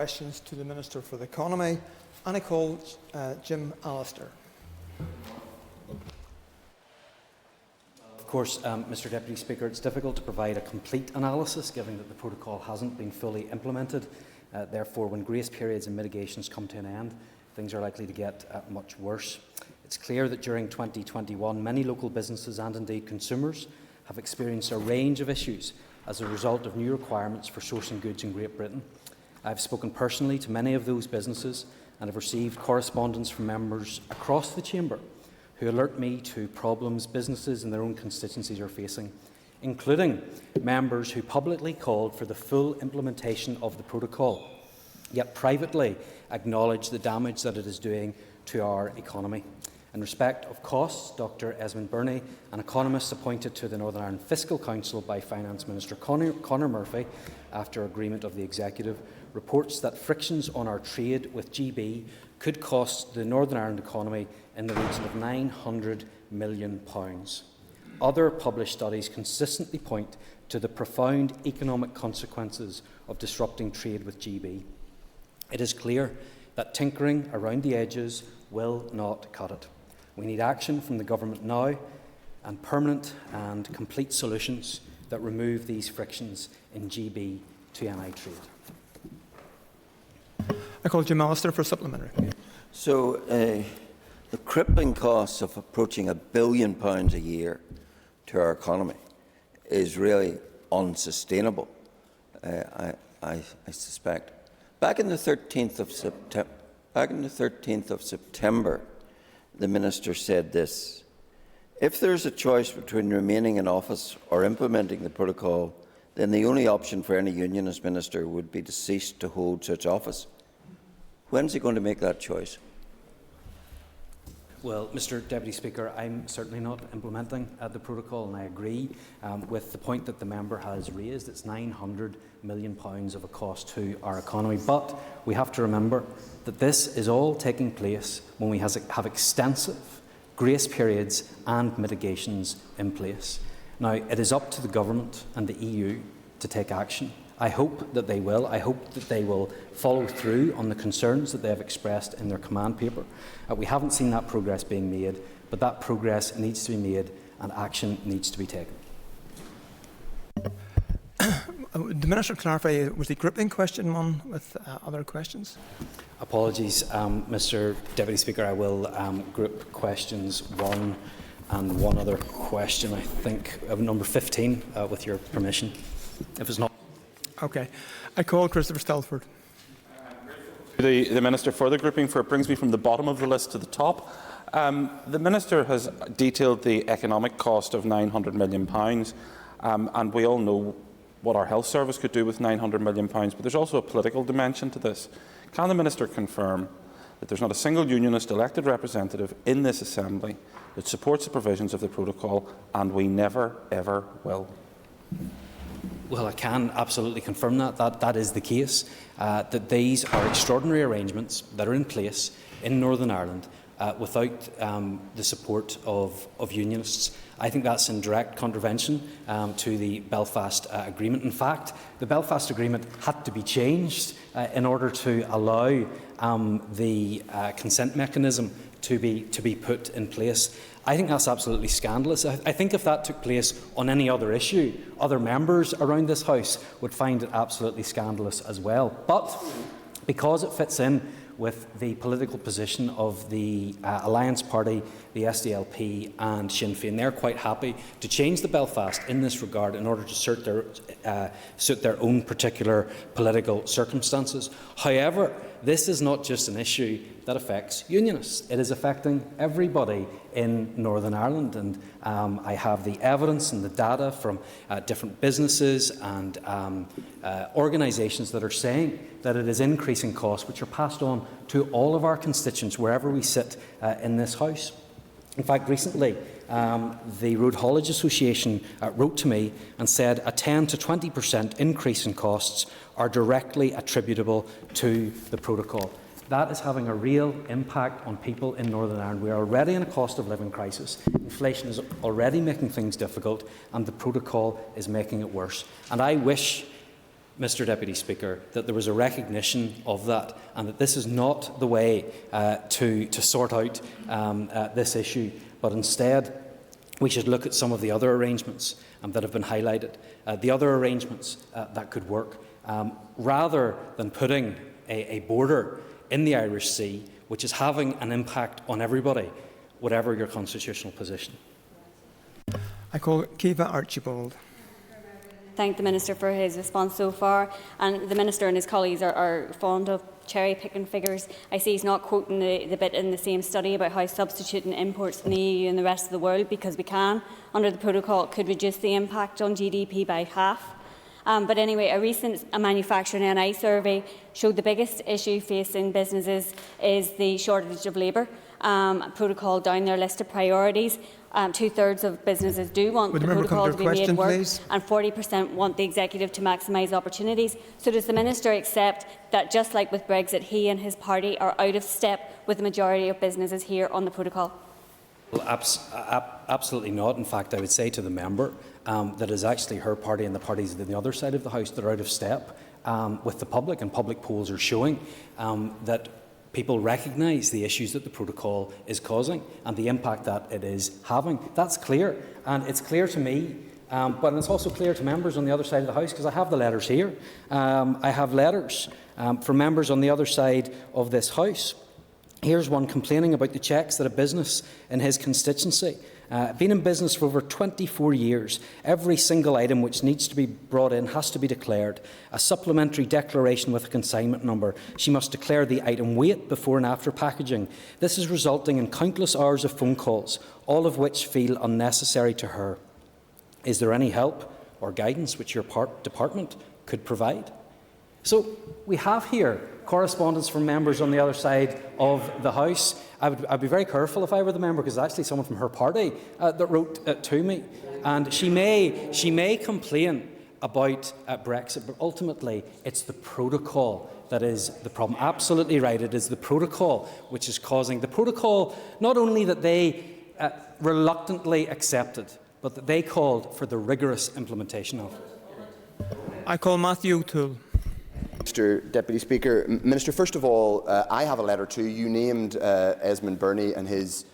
Questions to the Minister for the Economy, and I call Jim Allister. Of course, Mr Deputy Speaker, it's difficult to provide a complete analysis given that the protocol hasn't been fully implemented. Therefore, when grace periods and mitigations come to an end, things are likely to get much worse. It's clear that during 2021, many local businesses and indeed consumers have experienced a range of issues as a result of new requirements for sourcing goods in Great Britain. I've spoken personally to many of those businesses and have received correspondence from members across the Chamber who alert me to problems businesses in their own constituencies are facing, including members who publicly called for the full implementation of the protocol, yet privately acknowledge the damage that it is doing to our economy. In respect of costs, Dr Esmond Birney, an economist appointed to the Northern Ireland Fiscal Council by Finance Minister Conor Murphy after agreement of the Executive, reports that frictions on our trade with GB could cost the Northern Ireland economy in the region of £900 million. Other published studies consistently point to the profound economic consequences of disrupting trade with GB. It is clear that tinkering around the edges will not cut it. We need action from the Government now, and permanent and complete solutions that remove these frictions in GB to NI trade. I call Jim Allister for a supplementary. So, the crippling costs of approaching £1 billion a year to our economy is really unsustainable, I suspect. Back on the 13th of September, the Minister said this: "If there is a choice between remaining in office or implementing the protocol, then the only option for any unionist minister would be to cease to hold such office." When is he going to make that choice? Well, Mr Deputy Speaker, I'm certainly not implementing the protocol, and I agree with the point that the member has raised. It's £900 million of a cost to our economy. But we have to remember that this is all taking place when we have extensive grace periods and mitigations in place. Now, it is up to the Government and the EU to take action. I hope that they will. I hope that they will follow through on the concerns that they have expressed in their command paper. We haven't seen that progress being made, but that progress needs to be made and action needs to be taken. The Minister clarify, was the gripping question one with other questions? Apologies, Mr Deputy Speaker. I will group questions 1 and one other question, I think, number 15, with your permission. If it's not. Okay. I call Christopher Stelford. The Minister for the grouping, for it brings me from the bottom of the list to the top. The Minister has detailed the economic cost of £900 million, and we all know what our health service could do with £900 million, but there's also a political dimension to this. Can the Minister confirm that there's not a single unionist elected representative in this Assembly that supports the provisions of the protocol, and we never, ever will? Well, I can absolutely confirm that is the case, that these are extraordinary arrangements that are in place in Northern Ireland without the support of unionists. I think that's in direct contravention to the Belfast Agreement. In fact, the Belfast Agreement had to be changed in order to allow the consent mechanism to be put in place. I think that's absolutely scandalous. I think if that took place on any other issue, other members around this House would find it absolutely scandalous as well. But because it fits in with the political position of the Alliance Party, the SDLP and Sinn Féin, they're quite happy to change the Belfast in this regard in order to suit their own particular political circumstances. However, this is not just an issue that affects unionists. It is affecting everybody in Northern Ireland, and I have the evidence and the data from different businesses and organisations that are saying that it is increasing costs which are passed on to all of our constituents wherever we sit in this House. In fact, recently the Road Haulage Association wrote to me and said a 10 to 20% increase in costs are directly attributable to the protocol. That is having a real impact on people in Northern Ireland. We are already in a cost of living crisis. Inflation is already making things difficult, and the protocol is making it worse. And I wish Mr Deputy Speaker, that there was a recognition of that, and that this is not the way to sort out this issue, but instead we should look at some of the other arrangements that have been highlighted, the other arrangements that could work, rather than putting a border in the Irish Sea, which is having an impact on everybody, whatever your constitutional position. I call Kiva Archibald. Thank the Minister for his response so far. And the Minister and his colleagues are fond of cherry-picking figures. I see he's not quoting the bit in the same study about how substituting imports in the EU and the rest of the world, because we can, under the protocol, could reduce the impact on GDP by half. But anyway, a recent manufacturing NI survey showed the biggest issue facing businesses is the shortage of labour. Protocol down their list of priorities. 2/3 of businesses do want the protocol to be made work, please? And 40% want the executive to maximise opportunities. So does the Minister accept that, just like with Brexit, he and his party are out of step with the majority of businesses here on the protocol? Well, absolutely not. In fact, I would say to the member that it is actually her party and the parties on the other side of the House that are out of step with the public, and public polls are showing that people recognise the issues that the protocol is causing and the impact that it is having. That's clear, and it's clear to me, but it's also clear to members on the other side of the House, because I have the letters here. I have letters from members on the other side of this House. Here's one complaining about the checks that a business in his constituency, been in business for over 24 years. Every single item which needs to be brought in has to be declared. A supplementary declaration with a consignment number. She must declare the item weight before and after packaging. This is resulting in countless hours of phone calls, all of which feel unnecessary to her. Is there any help or guidance which your department could provide? So we have here correspondence from members on the other side of the House. I'd be very careful if I were the member, because it's actually someone from her party that wrote to me. And she may complain about Brexit, but ultimately it's the protocol that is the problem. Absolutely right. It is the protocol which is causing the protocol, not only that they reluctantly accepted, but that they called for the rigorous implementation of. I call Matthew O'Toole. Mr Deputy Speaker. Minister, first of all, I have a letter too. You named Esmond Birney and his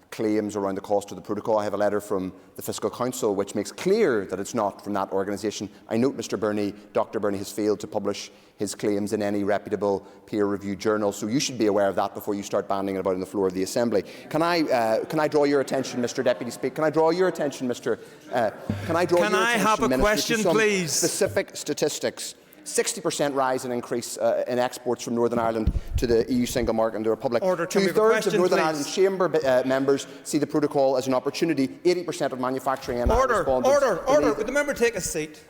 claims around the cost of the protocol. I have a letter from the Fiscal Council which makes clear that it's not from that organisation. I note Mr Birney, Dr Birney, has failed to publish his claims in any reputable peer-reviewed journal, so you should be aware of that before you start banding it about on the floor of the Assembly. Can I draw your attention, Mr Deputy Speaker? Can I draw your attention, Mr? Can I draw your attention, I have a Minister, question, to some please? Specific statistics. 60% rise in increase in exports from Northern Ireland to the EU single market and the Republic. Order. 2/3 of Northern Ireland Chamber members see the protocol as an opportunity. 80% of manufacturing and Order. Would the member take a seat?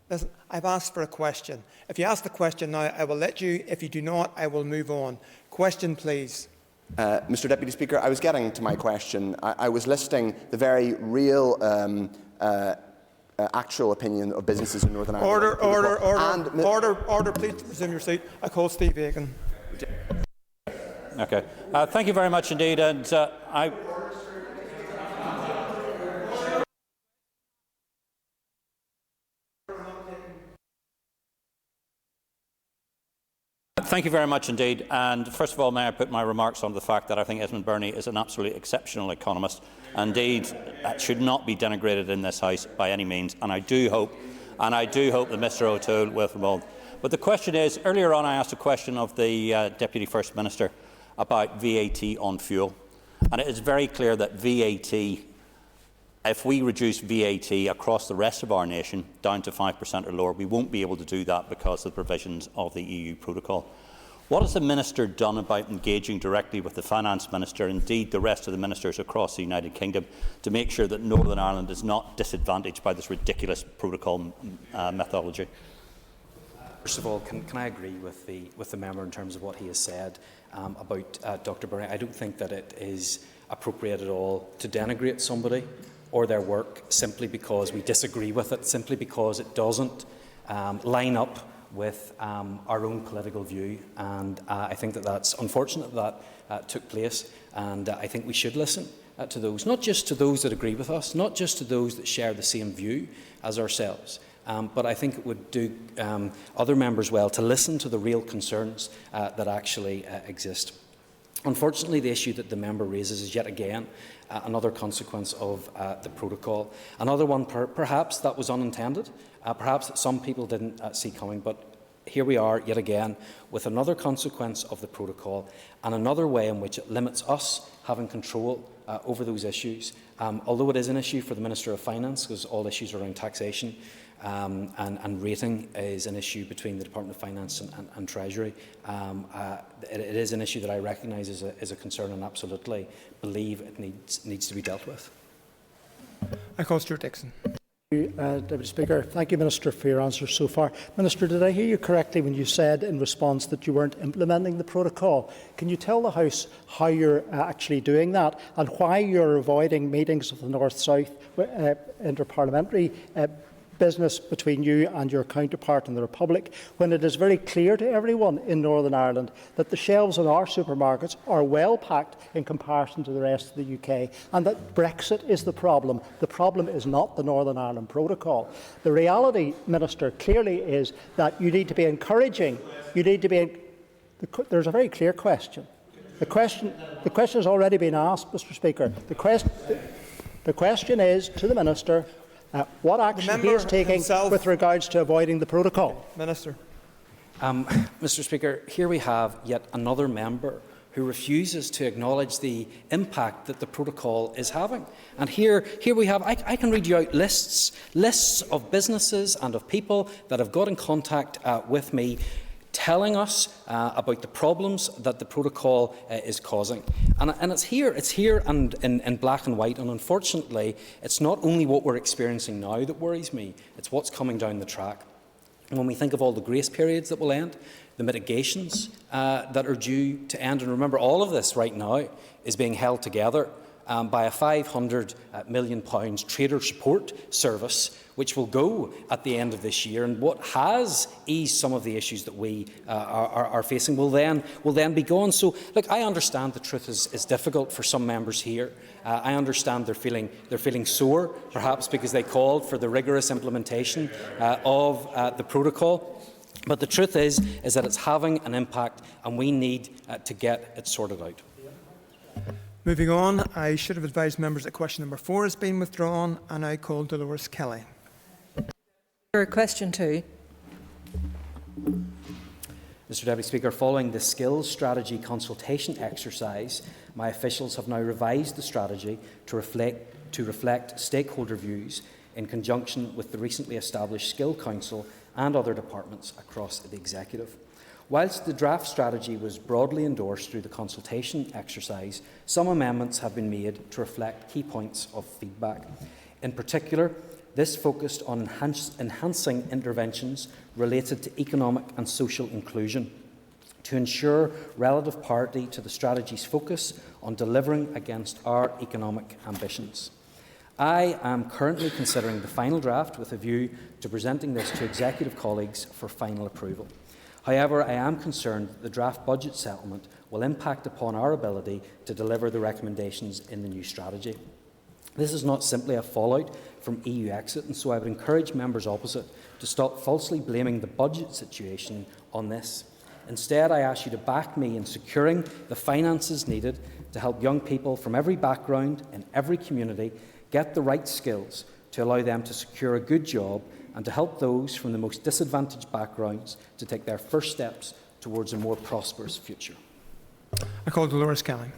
Listen, I've asked for a question. If you ask the question now, I will let you. If you do not, I will move on. Question, please. Mr Deputy Speaker, I was getting to my question. I was listing the very real actual opinion of businesses in Northern Ireland. Order, please resume your seat. I call Steve Aiken. Okay. Thank you very much indeed. And Thank you very much indeed. And first of all, may I put my remarks on the fact that I think Esmond Birney is an absolutely exceptional economist. Indeed, should not be denigrated in this House by any means. And I do hope that Mr O'Toole will promote. But the question is, earlier on I asked a question of the Deputy First Minister about VAT on fuel. And it is very clear that VAT, if we reduce VAT across the rest of our nation down to 5% or lower, we won't be able to do that because of the provisions of the EU protocol. What has the Minister done about engaging directly with the Finance Minister, indeed the rest of the ministers across the United Kingdom, to make sure that Northern Ireland is not disadvantaged by this ridiculous protocol methodology? First of all, can I agree with the member in terms of what he has said about Dr Birney? I don't think that it is appropriate at all to denigrate somebody or their work simply because we disagree with it, simply because it doesn't line up with our own political view, and I think that that's unfortunate that took place, and I think we should listen to those, not just to those that agree with us, not just to those that share the same view as ourselves, but I think it would do other members well to listen to the real concerns that actually exist. Unfortunately, the issue that the member raises is yet again another consequence of the protocol. Another one, perhaps, that was unintended, perhaps that some people didn't see coming, but here we are yet again with another consequence of the protocol and another way in which it limits us having control over those issues. Although it is an issue for the Minister of Finance, because all issues around taxation and rating is an issue between the Department of Finance and Treasury, it is an issue that I recognise is a concern and absolutely believe it needs to be dealt with. I call Stuart Dixon. Deputy Speaker. Thank you, Minister, for your answers so far. Minister, did I hear you correctly when you said in response that you weren't implementing the protocol? Can you tell the House how you're actually doing that and why you're avoiding meetings of the North-South interparliamentary business between you and your counterpart in the Republic, when it is very clear to everyone in Northern Ireland that the shelves in our supermarkets are well packed in comparison to the rest of the UK, and that Brexit is the problem. The problem is not the Northern Ireland Protocol. The reality, Minister, clearly is that you need to be encouraging, there's a very clear question. The question has already been asked, Mr. Speaker. The question is to the Minister, what action he is taking with regards to avoiding the protocol. Minister. Mr. Speaker, here we have yet another member who refuses to acknowledge the impact that the protocol is having. And here we have, I can read you out lists of businesses and of people that have got in contact with me telling us about the problems that the protocol is causing. And it's here and in black and white, and unfortunately it's not only what we're experiencing now that worries me, it's what's coming down the track. And when we think of all the grace periods that will end, the mitigations that are due to end, and remember all of this right now is being held together by a £500 million trader support service, which will go at the end of this year, and what has eased some of the issues that we are facing will then be gone. So, look, I understand the truth is difficult for some members here. I understand they're feeling sore, perhaps because they called for the rigorous implementation of the protocol. But the truth is that it's having an impact, and we need to get it sorted out. Moving on, I should have advised members that question number 4 has been withdrawn, and I call Dolores Kelly. Question 2. Mr Deputy Speaker, following the skills strategy consultation exercise, my officials have now revised the strategy to reflect stakeholder views in conjunction with the recently established Skill Council and other departments across the Executive. Whilst the draft strategy was broadly endorsed through the consultation exercise, some amendments have been made to reflect key points of feedback. In particular, this focused on enhancing interventions related to economic and social inclusion to ensure relative parity to the strategy's focus on delivering against our economic ambitions. I am currently considering the final draft with a view to presenting this to Executive colleagues for final approval. However, I am concerned that the draft budget settlement will impact upon our ability to deliver the recommendations in the new strategy. This is not simply a fallout from EU exit, and so I would encourage members opposite to stop falsely blaming the budget situation on this. Instead, I ask you to back me in securing the finances needed to help young people from every background and every community get the right skills to allow them to secure a good job, and to help those from the most disadvantaged backgrounds to take their first steps towards a more prosperous future. I call Dolores Kelly.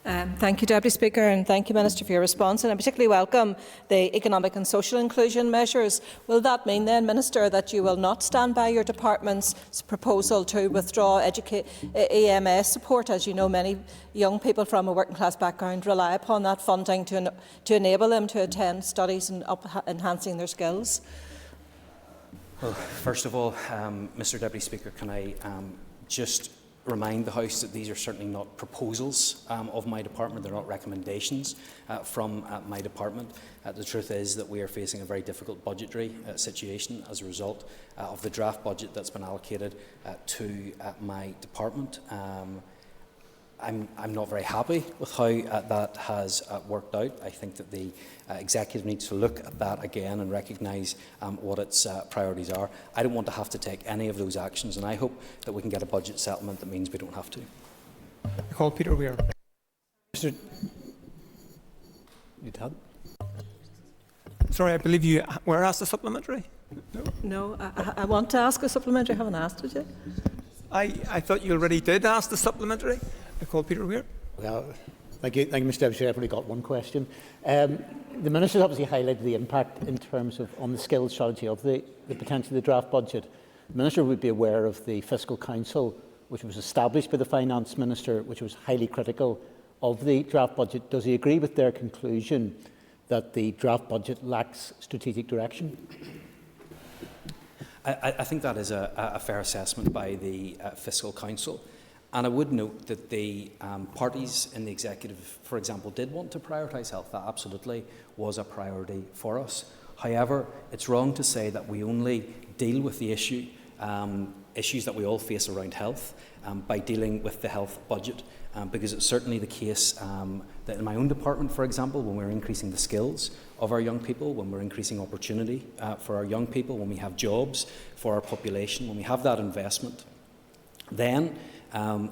Thank you, Deputy Speaker, and thank you, Minister, for your response. And I particularly welcome the economic and social inclusion measures. Will that mean then, Minister, that you will not stand by your department's proposal to withdraw EMS support? As you know, many young people from a working class background rely upon that funding to enable them to attend studies and enhancing their skills. Well, first of all, Mr Deputy Speaker, can I just remind the House that these are certainly not proposals of my department, they're not recommendations from my department. The truth is that we are facing a very difficult budgetary situation as a result of the draft budget that's been allocated to my department. I'm not very happy with how that has worked out. I think that the executive needs to look at that again and recognise what its priorities are. I don't want to have to take any of those actions, and I hope that we can get a budget settlement that means we don't have to. I call Peter Weir. Sorry, I believe you were asked a supplementary? No, I want to ask a supplementary. I haven't asked it yet. I thought you already did ask the supplementary. I call Peter Weir. Well, thank you, Mr. Deputy Chair. I've only got one question. The Minister has obviously highlighted the impact in terms of on the skills strategy of the potential of the draft budget. The Minister would be aware of the Fiscal Council, which was established by the Finance Minister, which was highly critical of the draft budget. Does he agree with their conclusion that the draft budget lacks strategic direction? I think that is a fair assessment by the Fiscal Council. And I would note that the parties in the executive, for example, did want to prioritise health. That absolutely was a priority for us. However, it's wrong to say that we only deal with the issues that we all face around health by dealing with the health budget, because it's certainly the case that in my own department, for example, when we're increasing the skills of our young people, when we're increasing opportunity for our young people, when we have jobs for our population, when we have that investment, then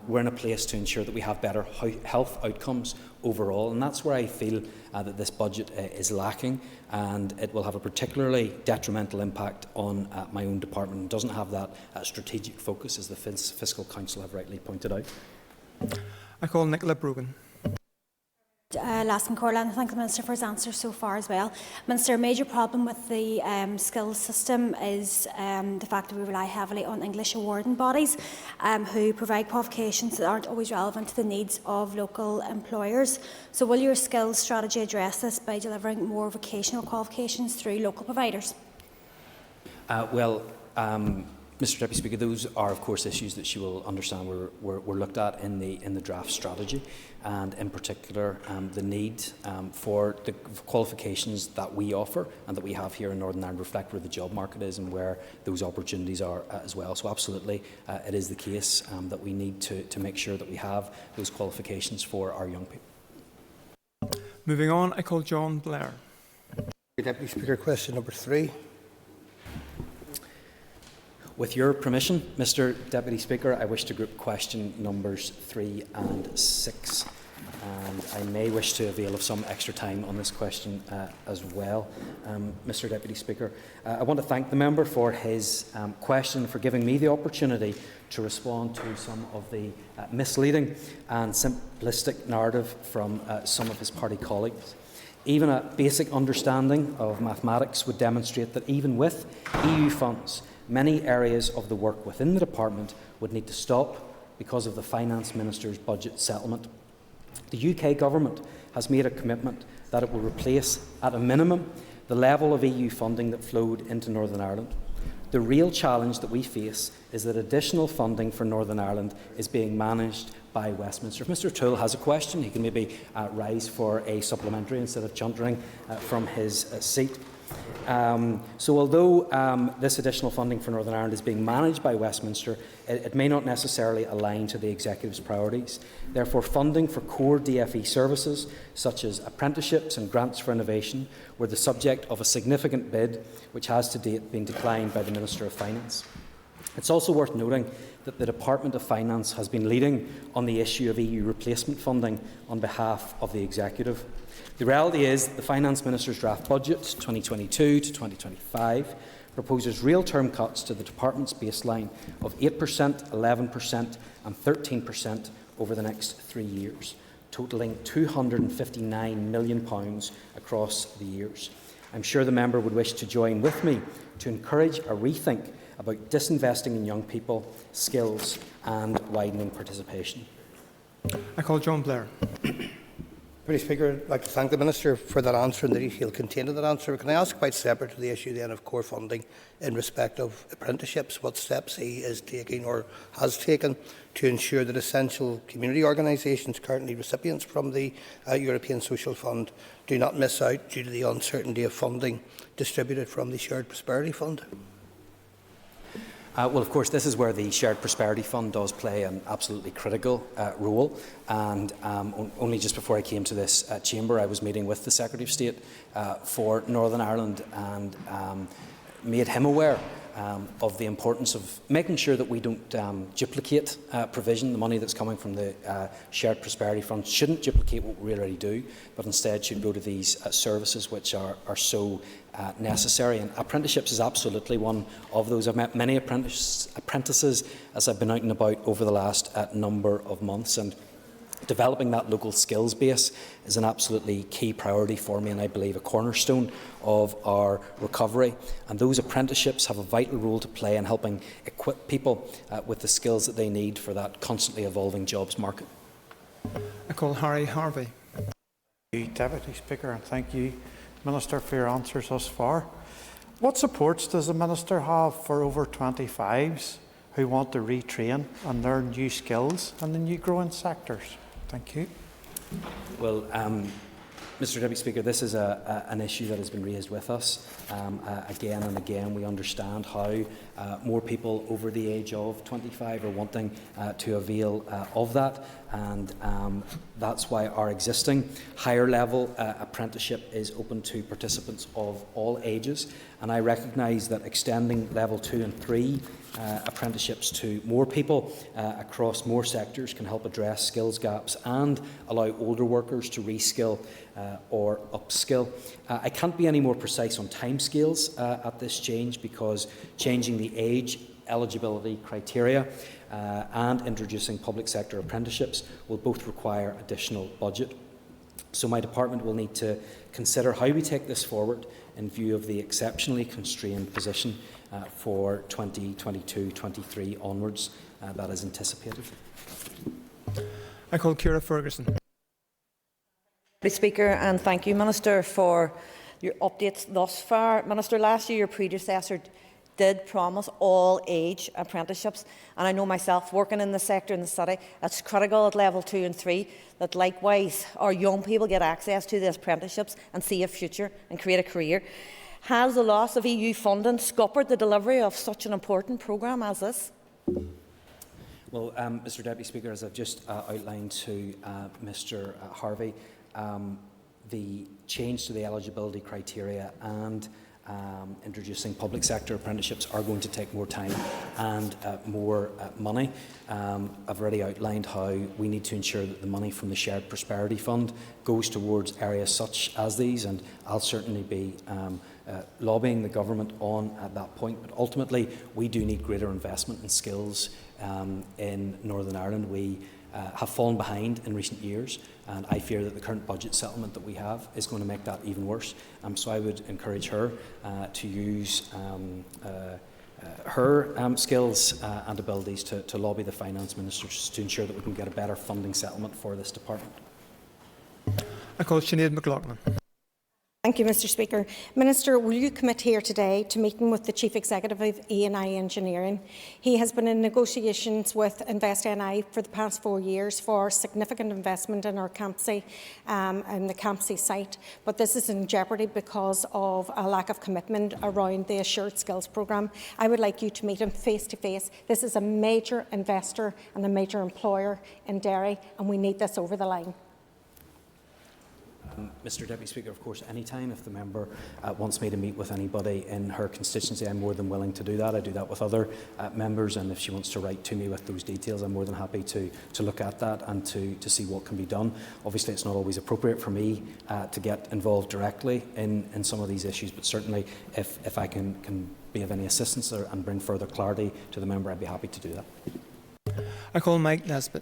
we're in a place to ensure that we have better health outcomes overall, and that's where I feel that this budget is lacking, and it will have a particularly detrimental impact on my own department. It doesn't have that strategic focus, as the Fiscal Council have rightly pointed out. I call Nicola Brogan. Last and Corlan, thank the Minister for his answers so far as well. Minister, a major problem with the skills system is the fact that we rely heavily on English awarding bodies who provide qualifications that aren't always relevant to the needs of local employers. So will your skills strategy address this by delivering more vocational qualifications through local providers? Mr. Deputy Speaker, those are, of course, issues that she will understand were looked at in the draft strategy, and in particular the need for the qualifications that we offer and that we have here in Northern Ireland reflect where the job market is and where those opportunities are as well. So absolutely it is the case that we need to make sure that we have those qualifications for our young people. Moving on, I call John Blair. Deputy Speaker, question number 3. With your permission, Mr. Deputy Speaker, I wish to group question numbers 3 and 6. And I may wish to avail of some extra time on this question as well. Mr. Deputy Speaker, I want to thank the member for his question, for giving me the opportunity to respond to some of the misleading and simplistic narrative from some of his party colleagues. Even a basic understanding of mathematics would demonstrate that even with EU funds, many areas of the work within the department would need to stop because of the Finance Minister's budget settlement. The UK Government has made a commitment that it will replace, at a minimum, the level of EU funding that flowed into Northern Ireland. The real challenge that we face is that additional funding for Northern Ireland is being managed by Westminster. If Mr Toole has a question, he can maybe rise for a supplementary instead of chuntering from his seat. So although this additional funding for Northern Ireland is being managed by Westminster, it may not necessarily align to the Executive's priorities. Therefore, funding for core DFE services, such as apprenticeships and grants for innovation, were the subject of a significant bid, which has to date been declined by the Minister of Finance. It's also worth noting that the Department of Finance has been leading on the issue of EU replacement funding on behalf of the Executive. The reality is that the Finance Minister's draft budget 2022 to 2025 proposes real term cuts to the Department's baseline of 8%, 11% and 13% over the next 3 years, totalling £259 million across the years. I'm sure the member would wish to join with me to encourage a rethink about disinvesting in young people, skills and widening participation. I call John Blair. Deputy Speaker, I'd like to thank the Minister for that answer and the detail contained in that answer. Can I ask, quite separate to the issue then of core funding in respect of apprenticeships, what steps he is taking or has taken to ensure that essential community organisations currently recipients from the European Social Fund do not miss out due to the uncertainty of funding distributed from the Shared Prosperity Fund? Well, of course, this is where the Shared Prosperity Fund does play an absolutely critical role. And only just before I came to this chamber, I was meeting with the Secretary of State for Northern Ireland and made him aware of the importance of making sure that we don't duplicate provision. The money that's coming from the Shared Prosperity Fund shouldn't duplicate what we already do, but instead should go to these services which are so necessary. And apprenticeships is absolutely one of those. I've met many apprentices as I've been out and about over the last number of months, and developing that local skills base is an absolutely key priority for me, and I believe a cornerstone of our recovery. And those apprenticeships have a vital role to play in helping equip people with the skills that they need for that constantly evolving jobs market. I call Harry Harvey. Thank you, Deputy Speaker, and thank you, Minister, for your answers thus far. What supports does the Minister have for over 25s who want to retrain and learn new skills in the new growing sectors? Thank you. Well, Mr Deputy Speaker, this is an issue that has been raised with us again and again. We understand how more people over the age of 25 are wanting to avail of that, and that's why our existing higher level apprenticeship is open to participants of all ages. And I recognise that extending level 2 and 3 apprenticeships to more people across more sectors can help address skills gaps and allow older workers to reskill or upskill. I can't be any more precise on timescales at this change, because changing the age eligibility criteria and introducing public sector apprenticeships will both require additional budget. So my department will need to consider how we take this forward in view of the exceptionally constrained position for 2022-23 onwards that is anticipated. I call Ciara Ferguson. Speaker, and thank you, Minister, for your updates thus far. Minister, last year your predecessor did promise all-age apprenticeships, and I know myself, working in the sector in the city, it's critical at level 2 and 3 that likewise our young people get access to the apprenticeships and see a future and create a career. Has the loss of EU funding scuppered the delivery of such an important programme as this? Well, Mr Deputy Speaker, as I've just outlined to Mr Harvey, the change to the eligibility criteria and introducing public sector apprenticeships are going to take more time and more money. I've already outlined how we need to ensure that the money from the Shared Prosperity Fund goes towards areas such as these, and I'll certainly be lobbying the government on at that point. But ultimately, we do need greater investment in skills in Northern Ireland. We have fallen behind in recent years, and I fear that the current budget settlement that we have is going to make that even worse. So I would encourage her to use her skills and abilities to lobby the finance ministers to ensure that we can get a better funding settlement for this department. I call Sinead McLaughlin. Thank you, Mr Speaker. Minister, will you commit here today to meeting with the Chief Executive of E&I Engineering? He has been in negotiations with InvestNI for the past 4 years for significant investment in our Campsie and the Campsie site, but this is in jeopardy because of a lack of commitment around the Assured Skills programme. I would like you to meet him face to face. This is a major investor and a major employer in Derry, and we need this over the line. Mr Deputy Speaker, of course, any time if the member wants me to meet with anybody in her constituency, I'm more than willing to do that. I do that with other members, and if she wants to write to me with those details, I'm more than happy to look at that and to see what can be done. Obviously, it's not always appropriate for me to get involved directly in some of these issues, but certainly if I can be of any assistance and bring further clarity to the member, I'd be happy to do that. I call Mike Nesbitt.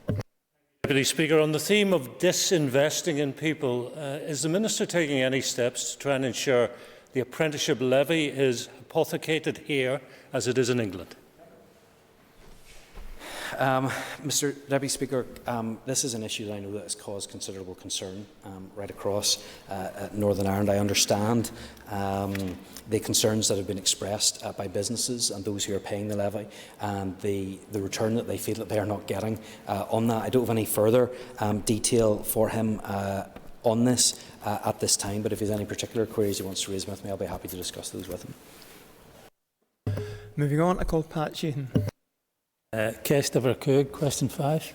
Deputy Speaker, on the theme of disinvesting in people, is the Minister taking any steps to try and ensure the apprenticeship levy is hypothecated here as it is in England? Mr Deputy Speaker, this is an issue that I know that has caused considerable concern right across Northern Ireland. I understand the concerns that have been expressed by businesses and those who are paying the levy, and the return that they feel that they are not getting on that. I don't have any further detail for him on this at this time, but if he has any particular queries he wants to raise with me, I'll be happy to discuss those with him. Moving on, I call Pat Sheehan. Question 5.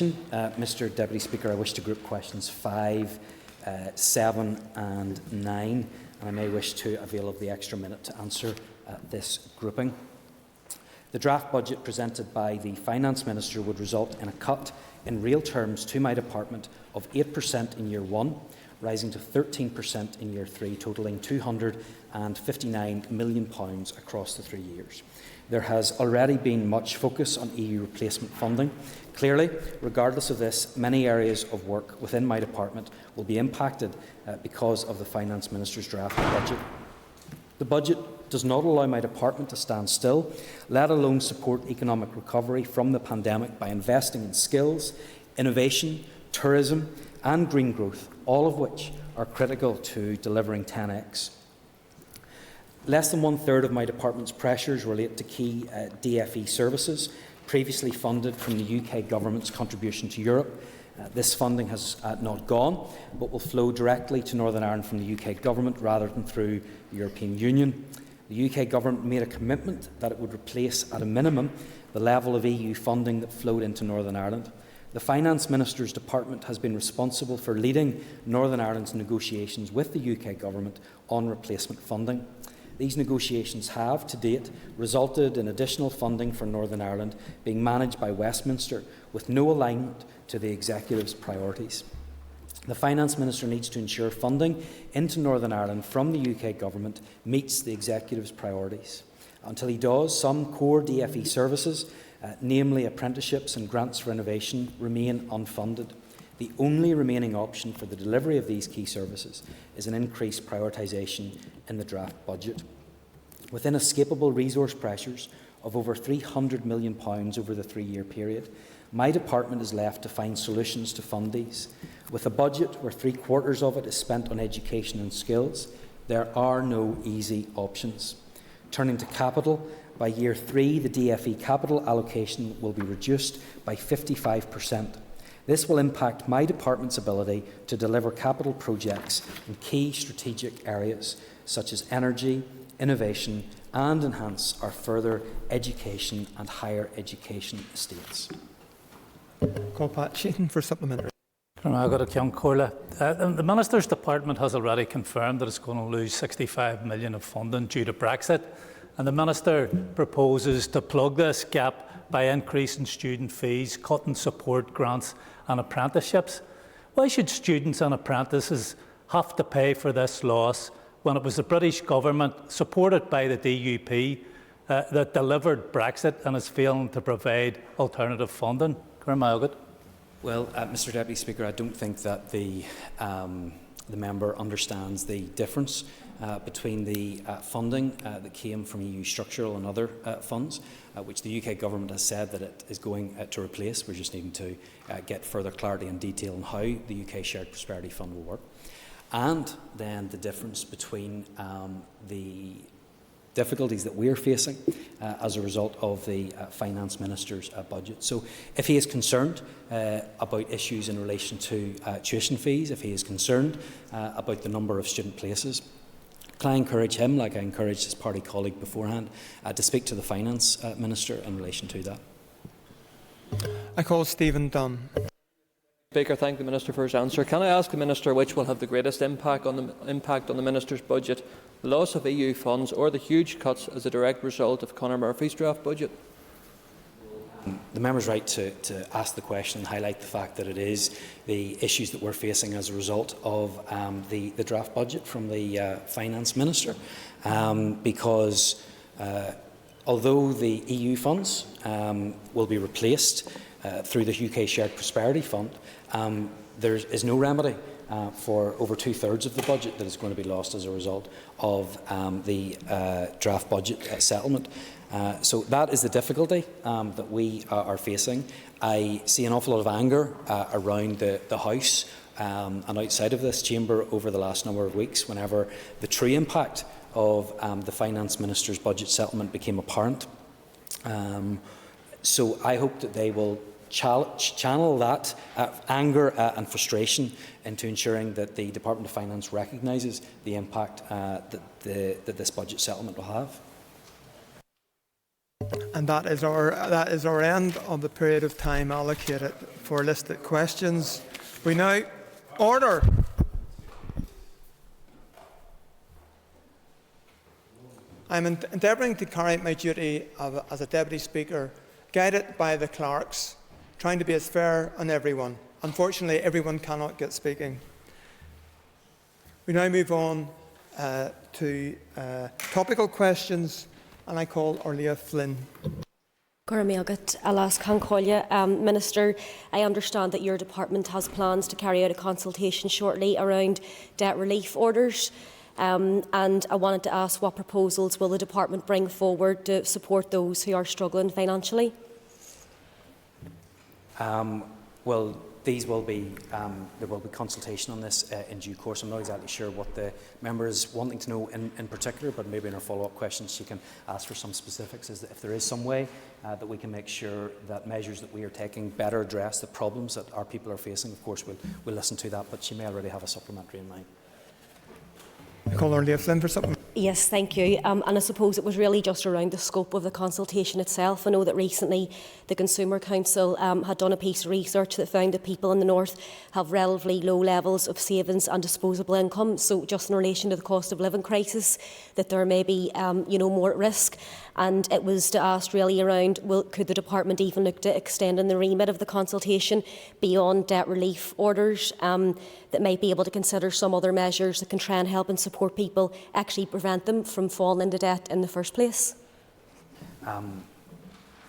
Mr Deputy Speaker, I wish to group questions 5, 7 and 9, and I may wish to avail of the extra minute to answer this grouping. The draft budget presented by the Finance Minister would result in a cut in real terms to my department of 8% in year 1, rising to 13% in year 3, totalling £259 million across the 3 years. There has already been much focus on EU replacement funding. Clearly, regardless of this, many areas of work within my department will be impacted because of the Finance Minister's draft budget. The budget does not allow my department to stand still, let alone support economic recovery from the pandemic by investing in skills, innovation, tourism and green growth, all of which are critical to delivering 10x. Less than 1/3 of my department's pressures relate to key DFE services previously funded from the UK Government's contribution to Europe. This funding has not gone, but will flow directly to Northern Ireland from the UK Government rather than through the European Union. The UK Government made a commitment that it would replace at a minimum the level of EU funding that flowed into Northern Ireland. The Finance Minister's department has been responsible for leading Northern Ireland's negotiations with the UK Government on replacement funding. These negotiations have, to date, resulted in additional funding for Northern Ireland being managed by Westminster with no alignment to the Executive's priorities. The Finance Minister needs to ensure funding into Northern Ireland from the UK Government meets the Executive's priorities. Until he does, some core DFE services, namely apprenticeships and grants for innovation, remain unfunded. The only remaining option for the delivery of these key services is an increased prioritisation in the draft budget. With inescapable resource pressures of over £300 million over the 3-year period, my department is left to find solutions to fund these. With a budget where 3/4 of it is spent on education and skills, there are no easy options. Turning to capital, by year 3, the DFE capital allocation will be reduced by 55%. This will impact my department's ability to deliver capital projects in key strategic areas such as energy, innovation and enhance our further education and higher education estates. Call Pat Sheehan for supplementary. The Minister's department has already confirmed that it's going to lose £65 million of funding due to Brexit, and the Minister proposes to plug this gap by increasing student fees, cutting support grants and apprenticeships. Why should students and apprentices have to pay for this loss when it was the British Government, supported by the DUP, that delivered Brexit and is failing to provide alternative funding? Well, Mr Deputy Speaker, I don't think that the member understands the difference between the funding that came from EU structural and other funds, which the UK Government has said that it is going to replace. We're just needing to get further clarity and detail on how the UK Shared Prosperity Fund will work. And then the difference between the difficulties that we're facing as a result of the Finance Minister's budget. So if he is concerned about issues in relation to tuition fees, if he is concerned about the number of student places, can I encourage him, like I encouraged his party colleague beforehand, to speak to the Finance Minister in relation to that? I call Stephen Dunn. Speaker, thank the Minister for his answer. Can I ask the Minister which will have the greatest impact on the Minister's budget, the loss of EU funds or the huge cuts as a direct result of Conor Murphy's draft budget? The member is right to ask the question and highlight the fact that it is the issues that we're facing as a result of the draft budget from the Finance Minister, because although the EU funds will be replaced through the UK Shared Prosperity Fund, there is no remedy for over 2/3 of the budget that is going to be lost as a result of the draft budget settlement. So that is the difficulty that we are facing. I see an awful lot of anger around the House and outside of this chamber over the last number of weeks whenever the true impact of the Finance Minister's budget settlement became apparent. So I hope that they will channel that anger and frustration into ensuring that the Department of Finance recognises the impact that this budget settlement will have. And that is our end of the period of time allocated for listed questions. We now order. I'm endeavouring to carry my duty as a Deputy Speaker, guided by the clerks, trying to be as fair on everyone. Unfortunately, everyone cannot get speaking. We now move on to topical questions, and I call Orlia Flynn. Minister, I understand that your department has plans to carry out a consultation shortly around debt relief orders. And I wanted to ask, what proposals will the department bring forward to support those who are struggling financially? Well, these will be there will be consultation on this in due course. I'm not exactly sure what the member is wanting to know in particular, but maybe in our follow-up questions she can ask for some specifics. Is that if there is some way that we can make sure that measures that we are taking better address the problems that our people are facing, of course we'll listen to that. But she may already have a supplementary in mind. I call Orlia Flynn for something. Yes, thank you. And I suppose it was really just around the scope of the consultation itself. I know that recently the Consumer Council had done a piece of research that found that people in the north have relatively low levels of savings and disposable income. So just in relation to the cost of living crisis, that there may be more at risk. And it was to ask really around, could the department even look to extending the remit of the consultation beyond debt relief orders, that might be able to consider some other measures that can try and help and support people, actually prevent them from falling into debt in the first place?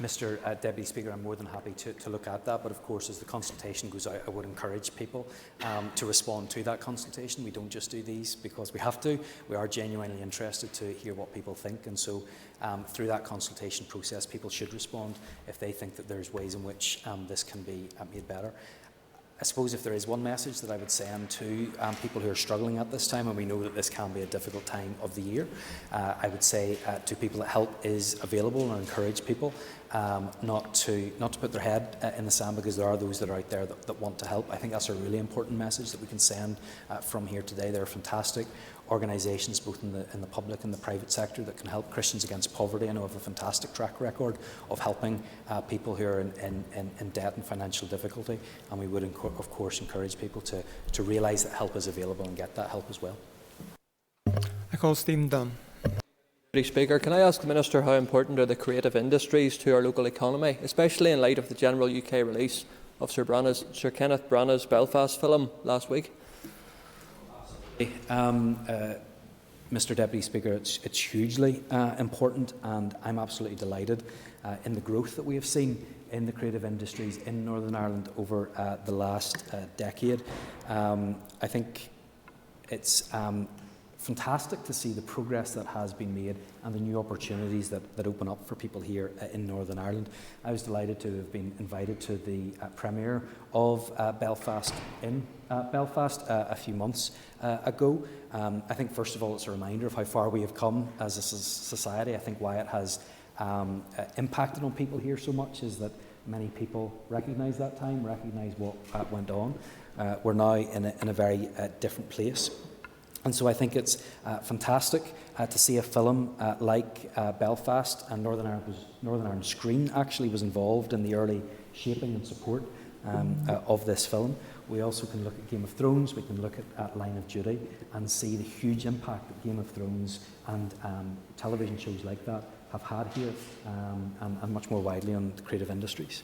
Mr. Deputy Speaker, I'm more than happy to look at that, but of course as the consultation goes out I would encourage people to respond to that consultation. We don't just do these because we have to. We are genuinely interested to hear what people think, and so through that consultation process people should respond if they think that there's ways in which this can be made better. I suppose if there is one message that I would send to people who are struggling at this time, and we know that this can be a difficult time of the year, I would say to people that help is available, and encourage people not to put their head in the sand, because there are those that are out there that want to help. I think that's a really important message that we can send from here today. There are fantastic organisations both in the public and the private sector that can help Christians Against Poverty. I know have a fantastic track record of helping people who are in debt and financial difficulty, and we would of course encourage people to realise that help is available and get that help as well. I call Stephen Dunn. Deputy Speaker, can I ask the Minister how important are the creative industries to our local economy, especially in light of the general UK release of Sir Kenneth Branagh's Belfast film last week? Mr. Deputy Speaker, it's hugely important, and I'm absolutely delighted in the growth that we have seen in the creative industries in Northern Ireland over the last decade. I think it's fantastic to see the progress that has been made and the new opportunities that open up for people here in Northern Ireland. I was delighted to have been invited to the premiere of Belfast in Belfast a few months ago. I think first of all it's a reminder of how far we have come as a society. I think why it has impacted on people here so much is that many people recognise that time, recognise what went on. We're now in a very different place. And so I think it's fantastic to see a film like Belfast, and Northern Ireland Screen actually was involved in the early shaping and support of this film. We also can look at Game of Thrones, we can look at Line of Duty and see the huge impact that Game of Thrones and television shows like that have had here and much more widely on the creative industries.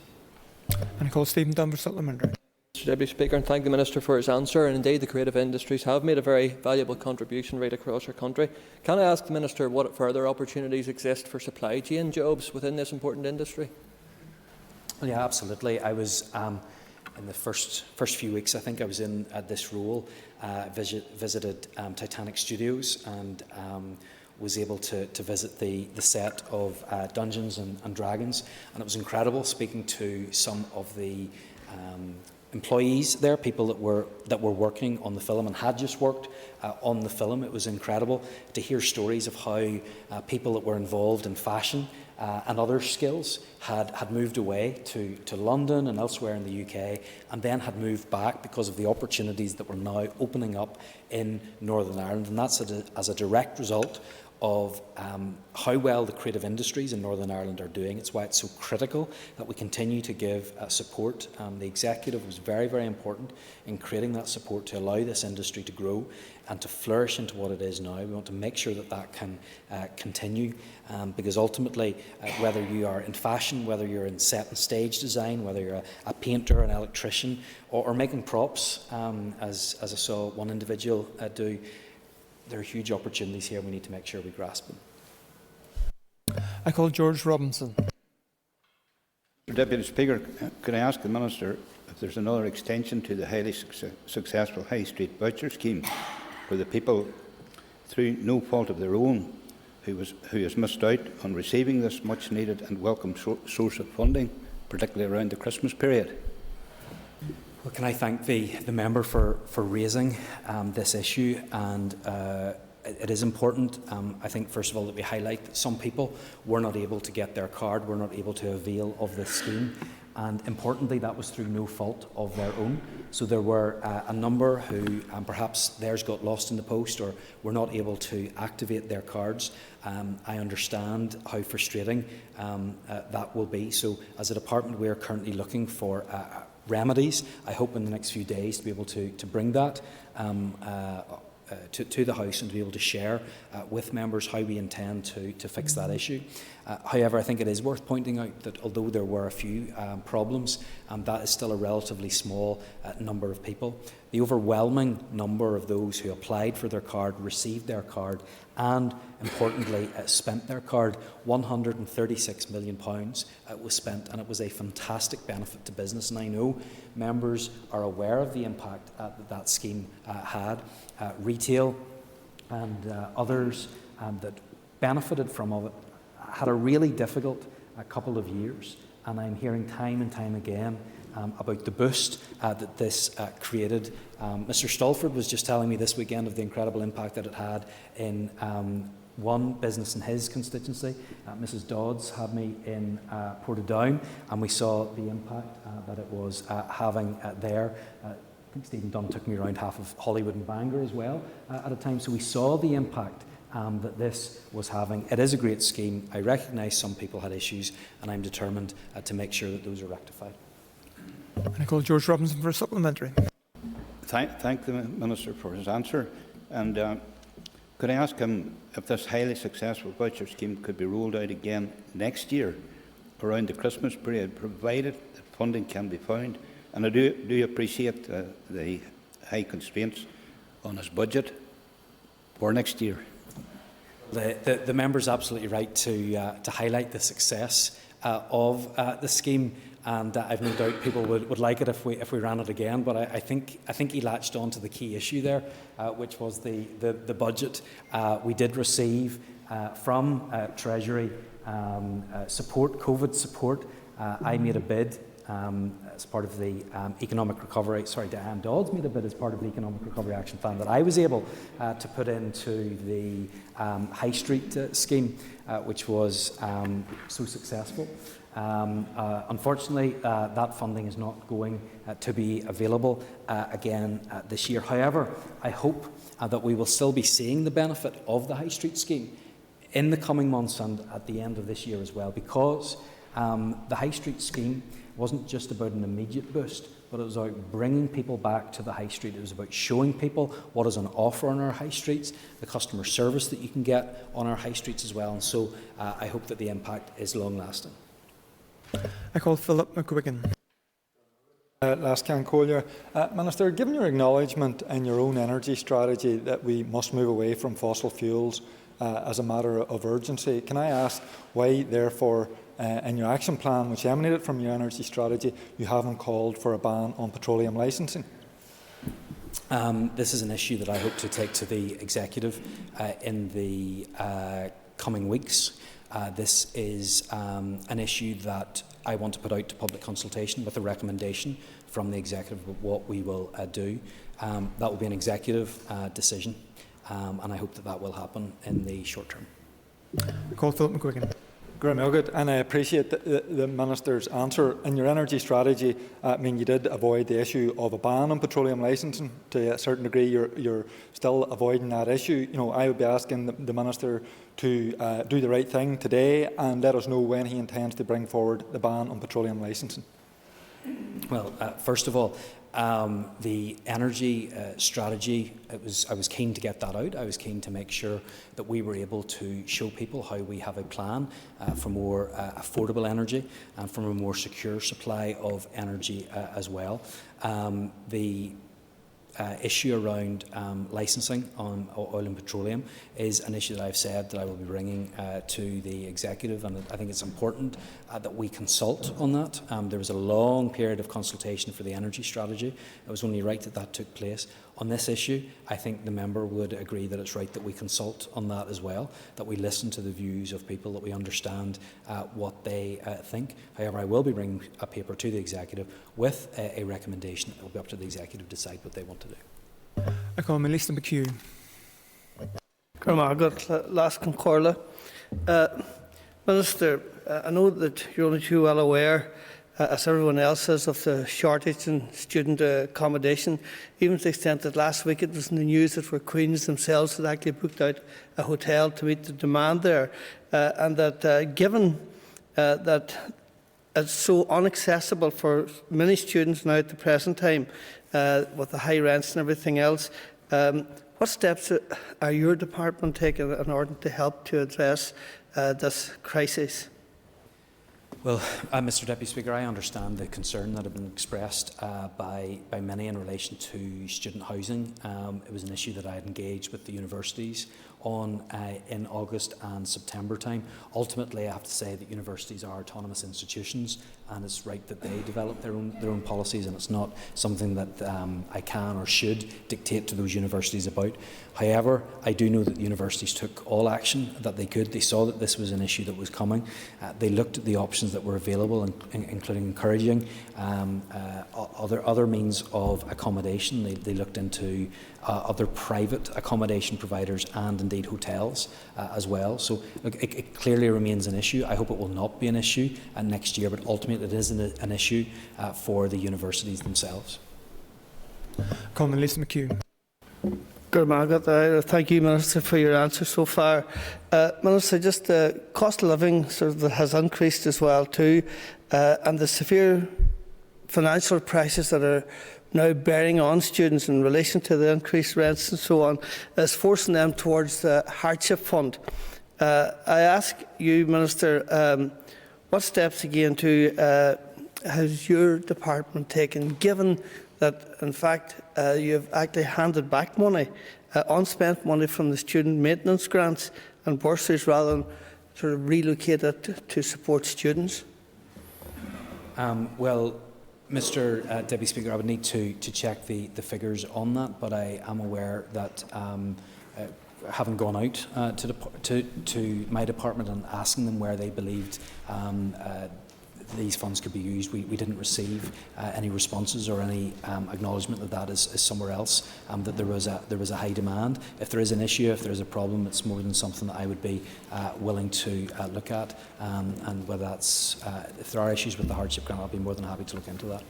And I call Stephen Dunn for supplementary. Mr. Deputy Speaker, and thank the Minister for his answer. And indeed, the creative industries have made a very valuable contribution right across our country. Can I ask the Minister what further opportunities exist for supply chain jobs within this important industry? Well, yeah, absolutely. I was in the first few weeks, I think I was in this role, visited Titanic Studios and was able to visit the set of Dungeons and Dragons, and it was incredible speaking to some of the employees there, people that were working on the film and had just worked on the film. It was incredible to hear stories of how people that were involved in fashion and other skills had moved away to London and elsewhere in the UK, and then had moved back because of the opportunities that were now opening up in Northern Ireland. And that's as a direct result of how well the creative industries in Northern Ireland are doing. It's why it's so critical that we continue to give support. The executive was very, very important in creating that support to allow this industry to grow and to flourish into what it is now. We want to make sure that that can continue, because ultimately, whether you are in fashion, whether you're in set and stage design, whether you're a painter, an electrician, or making props, as I saw one individual do, there are huge opportunities here. We need to make sure we grasp them. I call George Robinson. Mr. Deputy Speaker, could I ask the Minister if there's another extension to the highly successful High Street voucher scheme for the people, through no fault of their own, who has missed out on receiving this much needed and welcome source of funding, particularly around the Christmas period? Well, can I thank the member for raising this issue, and it is important, I think, first of all, that we highlight that some people were not able to get their card, were not able to avail of this scheme, and importantly, that was through no fault of their own. So there were a number who perhaps theirs got lost in the post or were not able to activate their cards. I understand how frustrating that will be. So as a department, we are currently looking for remedies. I hope in the next few days to be able to bring that to the House and to be able to share with members how we intend to fix that issue. However, I think it is worth pointing out that although there were a few problems, that is still a relatively small number of people. The overwhelming number of those who applied for their card, received their card, and importantly spent their card. £136 million was spent, and it was a fantastic benefit to business. And I know members are aware of the impact that scheme had. Retail and others that benefited from it had a really difficult couple of years, and I'm hearing time and time again about the boost that this created. Mr. Stalford was just telling me this weekend of the incredible impact that it had in one business in his constituency. Mrs. Dodds had me in Portadown, and we saw the impact that it was having there. I think Stephen Dunn took me around half of Hollywood and Bangor as well at a time, so we saw the impact that this was having. It is a great scheme. I recognise some people had issues, and I'm determined to make sure that those are rectified. And I call George Robinson for a supplementary. Thank the Minister for his answer. And could I ask him if this highly successful voucher scheme could be rolled out again next year around the Christmas period, provided that funding can be found? And I do appreciate the high constraints on his budget for next year. The member's absolutely right to highlight the success of the scheme, and I've no doubt people would like it if we ran it again. But I think he latched on to the key issue there, which was the budget. We did receive from Treasury support, COVID support. I made a bid as part of the economic recovery. Diane Dodds made a bid as part of the economic recovery action plan that I was able to put into the High Street scheme, which was so successful. Unfortunately, that funding is not going to be available again this year. However, I hope that we will still be seeing the benefit of the High Street scheme in the coming months and at the end of this year as well, because the High Street scheme wasn't just about an immediate boost, but it was about bringing people back to the High Street. It was about showing people what is on offer on our High Streets, the customer service that you can get on our High Streets as well. And so I hope that the impact is long-lasting. I call Philip McQuiggan. Minister, given your acknowledgement in your own energy strategy that we must move away from fossil fuels as a matter of urgency, can I ask why, therefore, in your action plan, which emanated from your energy strategy, you haven't called for a ban on petroleum licensing? This is an issue that I hope to take to the Executive in the coming weeks. This is an issue that I want to put out to public consultation with a recommendation from the Executive of what we will do. That will be an Executive decision, and I hope that will happen in the short term. I call Philip McQuiggan. Graham, and I appreciate the Minister's answer. In your energy strategy, you did avoid the issue of a ban on petroleum licensing. To a certain degree, you're still avoiding that issue. I would be asking the Minister to do the right thing today and let us know when he intends to bring forward the ban on petroleum licensing. Well, first of all, the energy strategy, I was keen to get that out. I was keen to make sure that we were able to show people how we have a plan for more affordable energy and for a more secure supply of energy as well. The issue around licensing on oil and petroleum is an issue that I've said that I will be bringing to the Executive, and I think it's important that we consult on that. There was a long period of consultation for the energy strategy. It was only right that that took place. On this issue, I think the member would agree that it's right that we consult on that as well, that we listen to the views of people, that we understand what they think. However, I will be bringing a paper to the Executive with a recommendation. It will be up to the Executive to decide what they want to do. Accommodation McHugh. Minister, I know that you're only too well aware, as everyone else is, of the shortage in student accommodation, even to the extent that last week it was in the news that Queen's themselves had actually booked out a hotel to meet the demand there, and that given that it's so inaccessible for many students now at the present time, with the high rents and everything else, what steps are your department taking in order to help to address this crisis? Well, Mr Deputy Speaker, I understand the concern that has been expressed by many in relation to student housing. It was an issue that I had engaged with the universities on in August and September time. Ultimately, I have to say that universities are autonomous institutions, and it's right that they develop their own policies, and it's not something that I can or should dictate to those universities about. However, I do know that the universities took all action that they could. They saw that this was an issue that was coming. They looked at the options that were available, including encouraging other means of accommodation. They looked into other private accommodation providers and indeed hotels as well. So look, it clearly remains an issue. I hope it will not be an issue next year, but ultimately it is an issue for the universities themselves. Accommodation McHugh. Thank you, Minister, for your answer so far. Minister, just the cost of living has increased as well too, and the severe financial prices that are now bearing on students in relation to the increased rents and so on is forcing them towards the hardship fund. I ask you, Minister, what steps again has your department taken, given that in fact you have actually handed back money, unspent money from the student maintenance grants and bursaries, rather than relocate it to support students? Well, Mr Deputy Speaker, I would need to check the figures on that, but I am aware that having gone out to my department and asking them where they believed these funds could be used, we didn't receive any responses or any acknowledgement that that is somewhere else, that there was a high demand. If there is an issue, if there is a problem, it's more than something that I would be willing to look at, and whether that's if there are issues with the hardship grant, I'll be more than happy to look into that.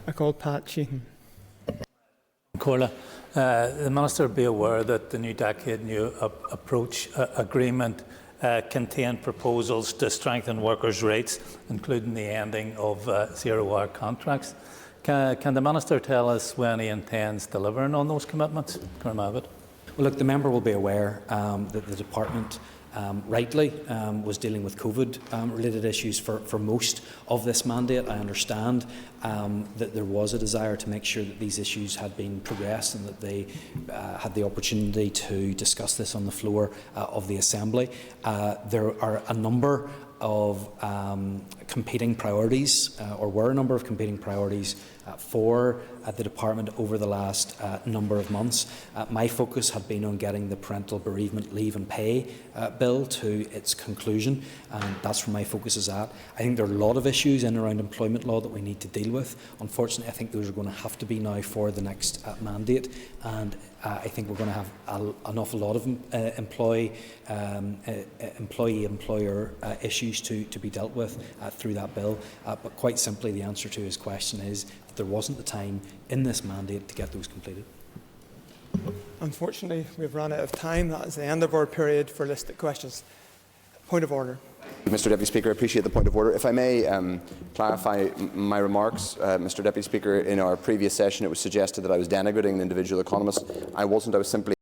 I call Pat Sheehan. Corla, the Minister be aware that the New Decade New Approach Agreement contained proposals to strengthen workers' rights, including the ending of zero-hour contracts. Can the Minister tell us when he intends delivering on those commitments? Well, look, the member will be aware that the department rightly was dealing with COVID-related issues for most of this mandate. I understand that there was a desire to make sure that these issues had been progressed and that they had the opportunity to discuss this on the floor of the Assembly. There are a number of competing priorities, or were a number of competing priorities for the department over the last number of months. My focus had been on getting the parental bereavement leave and pay bill to its conclusion, and that's where my focus is at. I think there are a lot of issues in and around employment law that we need to deal with. Unfortunately, I think those are going to have to be now for the next mandate, and I think we're going to have an awful lot of employee-employer issues to be dealt with through that bill. But quite simply, the answer to his question is that there wasn't the time in this mandate to get those completed. Unfortunately, we've run out of time. That is the end of our period for listed questions. Point of order. Mr Deputy Speaker, I appreciate the point of order. If I may clarify my remarks, Mr Deputy Speaker, in our previous session it was suggested that I was denigrating an individual economist. I wasn't. I was simply